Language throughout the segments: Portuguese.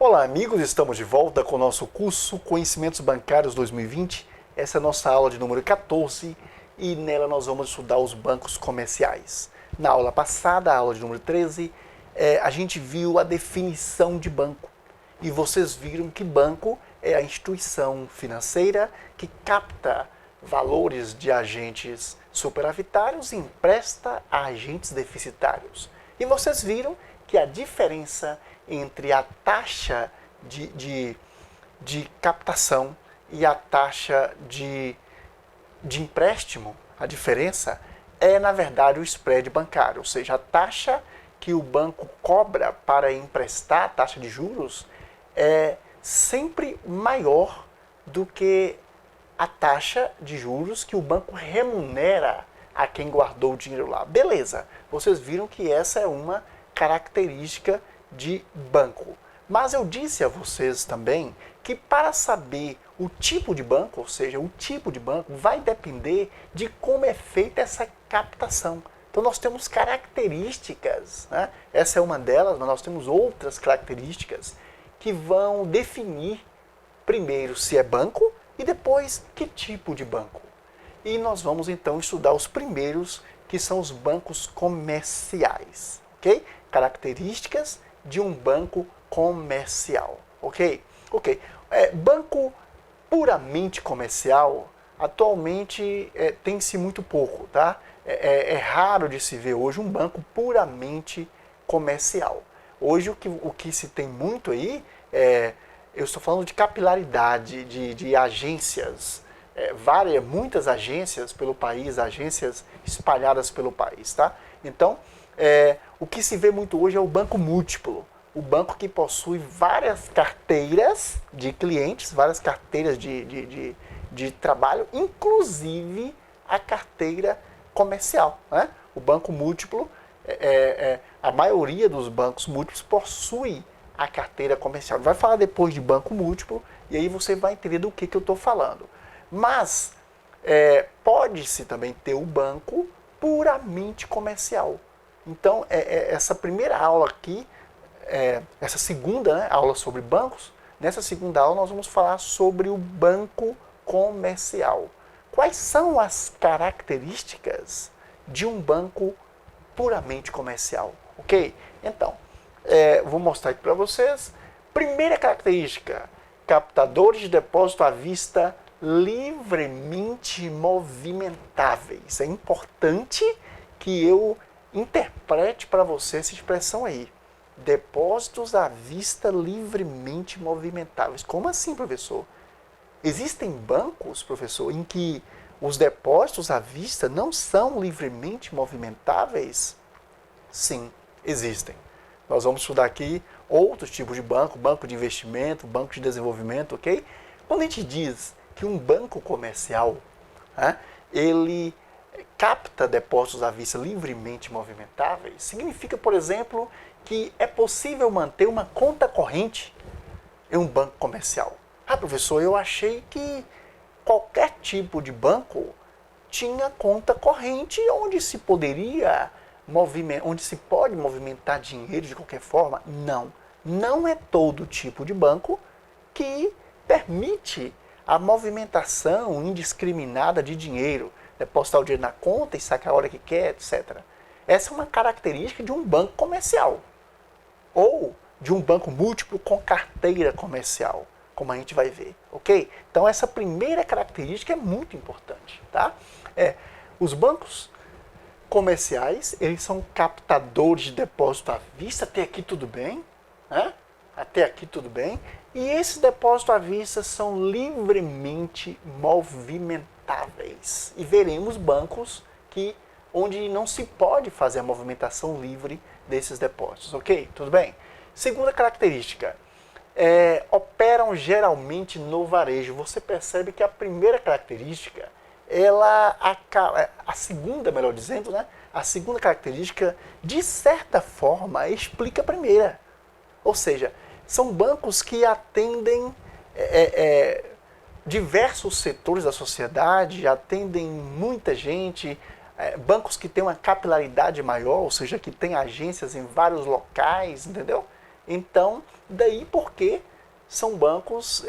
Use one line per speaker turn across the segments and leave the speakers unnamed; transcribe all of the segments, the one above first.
Olá, amigos, estamos de volta com o nosso curso Conhecimentos Bancários 2020. Essa é a nossa aula de número 14 e nela nós vamos estudar os bancos comerciais. Na aula passada, a aula de número 13, a gente viu a definição de banco e vocês viram que banco é a instituição financeira que capta valores de agentes superavitários e empresta a agentes deficitários. E vocês viram que a diferença entre a taxa de captação e a taxa de empréstimo, a diferença é, na verdade, o spread bancário, ou seja, a taxa que o banco cobra para emprestar, a taxa de juros, é sempre maior do que a taxa de juros que o banco remunera a quem guardou o dinheiro lá. Beleza, vocês viram que essa é uma característica de banco. Mas eu disse a vocês também que para saber o tipo de banco, ou seja, o tipo de banco, vai depender de como é feita essa captação. Então nós temos características, né? Essa é uma delas, mas nós temos outras características que vão definir primeiro se é banco e depois que tipo de banco. E nós vamos então estudar os primeiros, que são os bancos comerciais, ok? Características de um banco comercial, ok? Ok. Banco puramente comercial, atualmente tem-se muito pouco, tá? É raro de se ver hoje um banco puramente comercial. Hoje o que se tem muito aí, eu estou falando de capilaridade, de agências, muitas agências pelo país, agências espalhadas pelo país, tá? Então, o que se vê muito hoje é o banco múltiplo, o banco que possui várias carteiras de clientes, várias carteiras de trabalho, inclusive a carteira comercial, né? O banco múltiplo, a maioria dos bancos múltiplos possui a carteira comercial. Vai falar depois de banco múltiplo e aí você vai entender do que eu estou falando. Mas pode-se também ter o banco puramente comercial. Então, essa primeira aula aqui, essa segunda, né, aula sobre bancos, nessa segunda aula nós vamos falar sobre o banco comercial. Quais são as características de um banco puramente comercial? Ok? Então, vou mostrar aqui para vocês. Primeira característica, captadores de depósito à vista livremente movimentáveis. É importante que eu interprete para você essa expressão aí. Depósitos à vista livremente movimentáveis. Como assim, professor? Existem bancos, professor, em que os depósitos à vista não são livremente movimentáveis? Sim, existem. Nós vamos estudar aqui outros tipos de banco, banco de investimento, banco de desenvolvimento, ok? Quando a gente diz que um banco comercial, ele capta depósitos à vista livremente movimentáveis, significa, por exemplo, que é possível manter uma conta corrente em um banco comercial. Professor, eu achei que qualquer tipo de banco tinha conta corrente onde se pode movimentar dinheiro de qualquer forma. Não, não é todo tipo de banco que permite a movimentação indiscriminada de dinheiro, depositar o dinheiro na conta e sacar a hora que quer, etc. Essa é uma característica de um banco comercial ou de um banco múltiplo com carteira comercial, como a gente vai ver, ok? Então essa primeira característica é muito importante, tá? Os bancos comerciais, eles são captadores de depósito à vista, até aqui tudo bem, né? Até aqui tudo bem. E esses depósitos à vista são livremente movimentáveis. E veremos bancos onde não se pode fazer a movimentação livre desses depósitos, ok? Tudo bem? Segunda característica, operam geralmente no varejo. Você percebe que a primeira característica, a segunda, melhor dizendo, né? A segunda característica, de certa forma, explica a primeira. Ou seja, são bancos que atendem diversos setores da sociedade, atendem muita gente, bancos que têm uma capilaridade maior, ou seja, que têm agências em vários locais, entendeu? Então, daí porque são bancos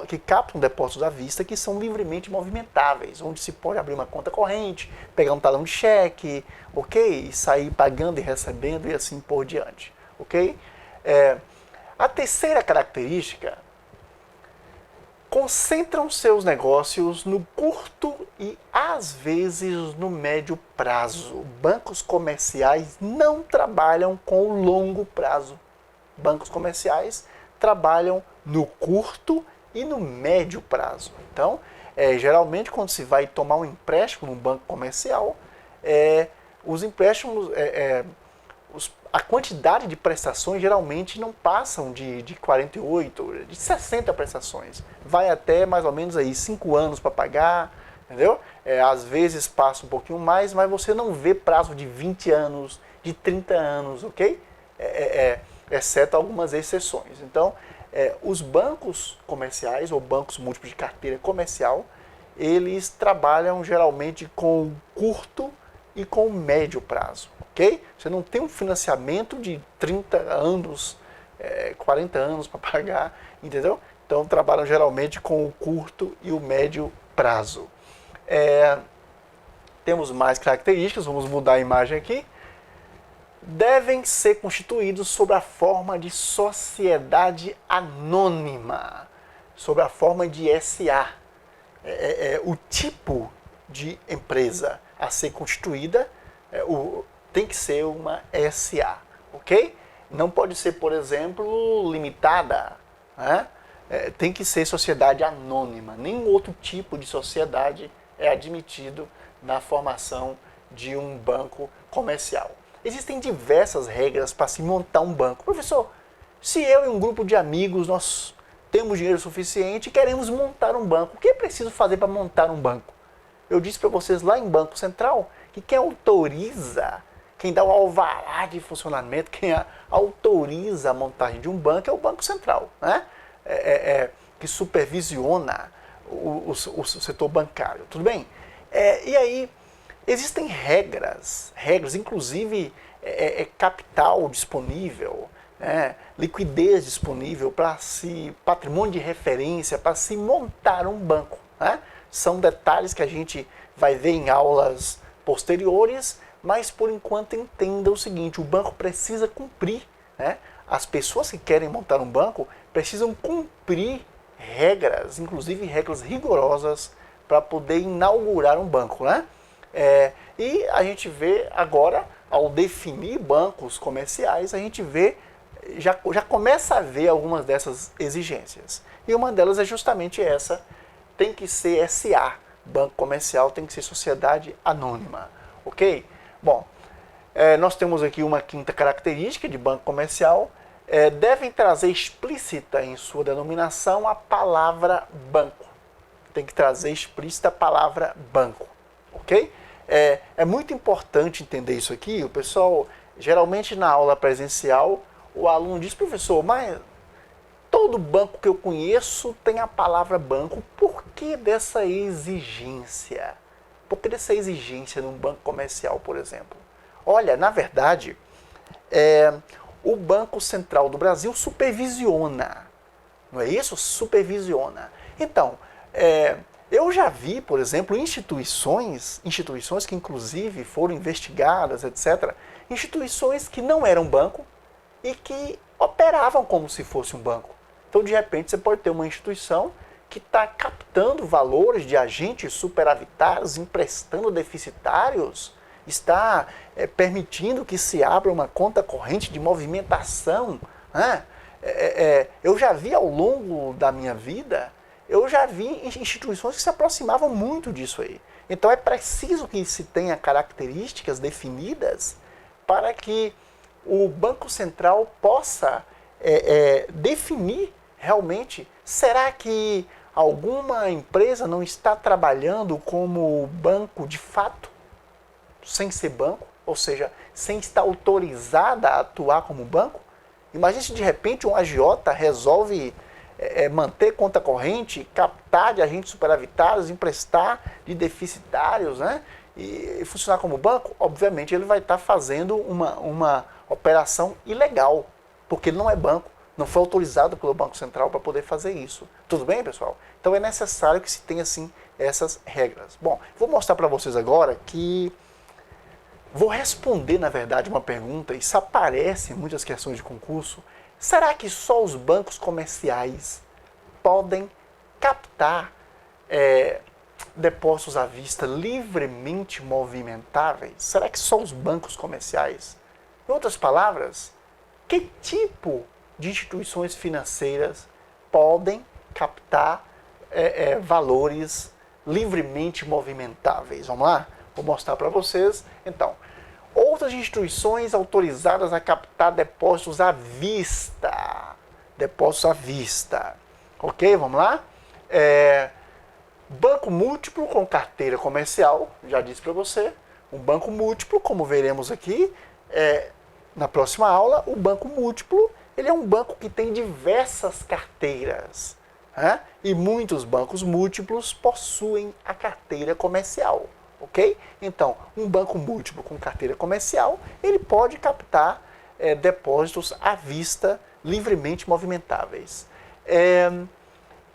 que captam depósitos à vista que são livremente movimentáveis, onde se pode abrir uma conta corrente, pegar um talão de cheque, ok? E sair pagando e recebendo e assim por diante, ok? A terceira característica: concentram seus negócios no curto e, às vezes, no médio prazo. Bancos comerciais não trabalham com o longo prazo. Bancos comerciais trabalham no curto e no médio prazo. Então, geralmente, quando se vai tomar um empréstimo num banco comercial, os empréstimos, a quantidade de prestações geralmente não passam de 48, de 60 prestações. Vai até mais ou menos aí 5 anos para pagar, entendeu? Às vezes passa um pouquinho mais, mas você não vê prazo de 20 anos, de 30 anos, ok? Exceto algumas exceções. Então, os bancos comerciais ou bancos múltiplos de carteira comercial, eles trabalham geralmente com curto e com médio prazo, ok? Você não tem um financiamento de 30 anos, 40 anos para pagar, entendeu? Então, trabalham geralmente com o curto e o médio prazo. Temos mais características, vamos mudar a imagem aqui. Devem ser constituídos sob a forma de sociedade anônima, sob a forma de SA. O tipo de empresa a ser constituída tem que ser uma SA, ok? Não pode ser, por exemplo, limitada, né? Tem que ser sociedade anônima. Nenhum outro tipo de sociedade é admitido na formação de um banco comercial. Existem diversas regras para se montar um banco. Professor, se eu e um grupo de amigos, nós temos dinheiro suficiente e queremos montar um banco, o que é preciso fazer para montar um banco? Eu disse para vocês lá em Banco Central que quem autoriza, quem dá o alvará de funcionamento, quem autoriza a montagem de um banco é o Banco Central, né? Que supervisiona o setor bancário, tudo bem? E aí, existem regras, inclusive capital disponível, liquidez disponível para patrimônio de referência para se montar um banco, né? São detalhes que a gente vai ver em aulas posteriores, mas por enquanto entenda o seguinte: o banco precisa cumprir, né? As pessoas que querem montar um banco precisam cumprir regras, inclusive regras rigorosas, para poder inaugurar um banco, né? E a gente vê agora, ao definir bancos comerciais, a gente vê, já começa a ver algumas dessas exigências. E uma delas é justamente essa: tem que ser SA, banco comercial tem que ser sociedade anônima, ok? Bom, nós temos aqui uma quinta característica de banco comercial: devem trazer explícita em sua denominação a palavra banco. Tem que trazer explícita a palavra banco, ok? É muito importante entender isso aqui. O pessoal, geralmente na aula presencial, o aluno diz: professor, mas todo banco que eu conheço tem a palavra banco. Por que dessa exigência? Por que dessa exigência num banco comercial, por exemplo? Olha, na verdade, o Banco Central do Brasil supervisiona, não é isso? Supervisiona. Então, eu já vi, por exemplo, instituições que inclusive foram investigadas, etc., instituições que não eram banco e que operavam como se fosse um banco. Então, de repente, você pode ter uma instituição que está captando valores de agentes superavitários, emprestando deficitários, está permitindo que se abra uma conta corrente de movimentação, né? Eu já vi ao longo da minha vida, eu já vi instituições que se aproximavam muito disso aí. Então é preciso que se tenha características definidas para que o Banco Central possa definir realmente: será que alguma empresa não está trabalhando como banco de fato, sem ser banco, ou seja, sem estar autorizada a atuar como banco? Imagine se de repente um agiota resolve manter conta corrente, captar de agentes superavitários, emprestar de deficitários, né? E funcionar como banco. Obviamente ele vai estar fazendo uma operação ilegal, porque ele não é banco, não foi autorizado pelo Banco Central para poder fazer isso. Tudo bem, pessoal? Então é necessário que se tenha, assim, essas regras. Bom, vou mostrar para vocês agora que vou responder, na verdade, uma pergunta, e isso aparece em muitas questões de concurso. Será que só os bancos comerciais podem captar depósitos à vista livremente movimentáveis? Será que só os bancos comerciais? Em outras palavras, que tipo de instituições financeiras podem captar valores livremente movimentáveis? Vamos lá? Vou mostrar para vocês. Então, outras instituições autorizadas a captar depósitos à vista. Depósitos à vista. Ok? Vamos lá? Banco múltiplo com carteira comercial, já disse para você. Um banco múltiplo, como veremos aqui na próxima aula, o banco múltiplo, ele é um banco que tem diversas carteiras. Né? E muitos bancos múltiplos possuem a carteira comercial. Ok? Então, um banco múltiplo com carteira comercial, ele pode captar depósitos à vista livremente movimentáveis.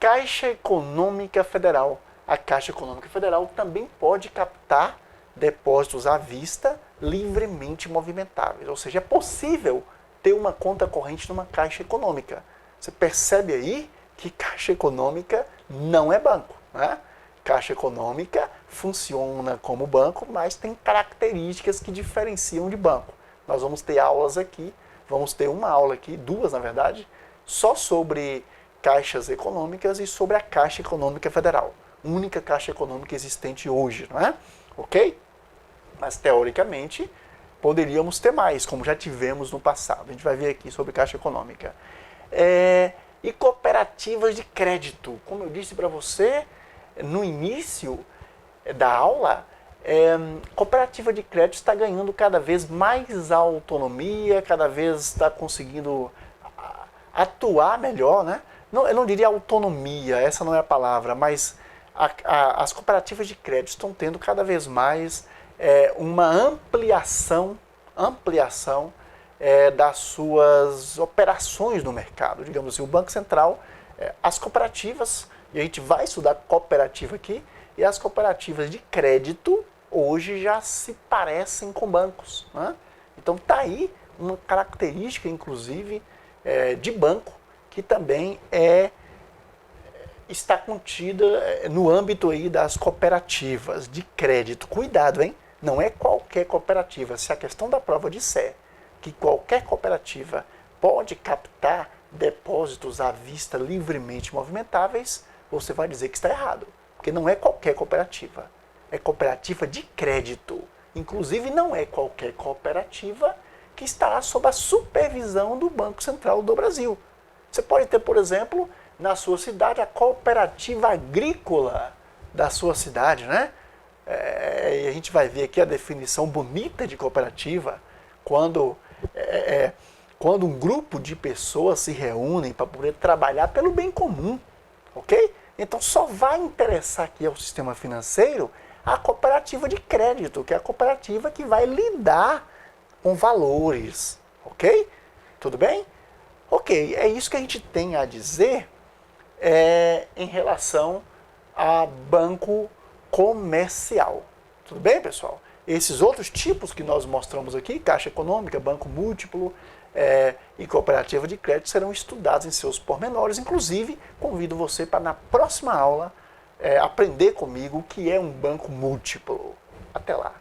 Caixa Econômica Federal. A Caixa Econômica Federal também pode captar depósitos à vista livremente movimentáveis. Ou seja, é possível ter uma conta corrente numa Caixa Econômica. Você percebe aí que Caixa Econômica não é banco, né? Caixa Econômica funciona como banco, mas tem características que diferenciam de banco. Nós vamos ter aulas aqui, vamos ter uma aula aqui, duas na verdade, só sobre caixas econômicas e sobre a Caixa Econômica Federal. Única Caixa Econômica existente hoje, não é? Ok? Mas teoricamente poderíamos ter mais, como já tivemos no passado. A gente vai ver aqui sobre Caixa Econômica. E cooperativas de crédito. Como eu disse para você no início da aula, cooperativa de crédito está ganhando cada vez mais autonomia, cada vez está conseguindo atuar melhor, né? Não, eu não diria autonomia, essa não é a palavra, mas as cooperativas de crédito estão tendo cada vez mais uma ampliação das suas operações no mercado. Digamos assim, o Banco Central, as cooperativas, e a gente vai estudar cooperativa aqui, e as cooperativas de crédito hoje já se parecem com bancos. Né? Então está aí uma característica, inclusive, de banco, que também está contida no âmbito aí das cooperativas de crédito. Cuidado, hein? Não é qualquer cooperativa. Se a questão da prova disser que qualquer cooperativa pode captar depósitos à vista livremente movimentáveis, você vai dizer que está errado. Porque não é qualquer cooperativa. É cooperativa de crédito. Inclusive, não é qualquer cooperativa que estará sob a supervisão do Banco Central do Brasil. Você pode ter, por exemplo, na sua cidade, a cooperativa agrícola da sua cidade, né? E a gente vai ver aqui a definição bonita de cooperativa, quando um grupo de pessoas se reúnem para poder trabalhar pelo bem comum, ok? Então só vai interessar aqui ao sistema financeiro a cooperativa de crédito, que é a cooperativa que vai lidar com valores, ok? Tudo bem? Ok, é isso que a gente tem a dizer em relação a banco comercial. Tudo bem, pessoal? Esses outros tipos que nós mostramos aqui, Caixa Econômica, Banco Múltiplo e Cooperativa de Crédito, serão estudados em seus pormenores. Inclusive, convido você para na próxima aula aprender comigo o que é um banco múltiplo. Até lá!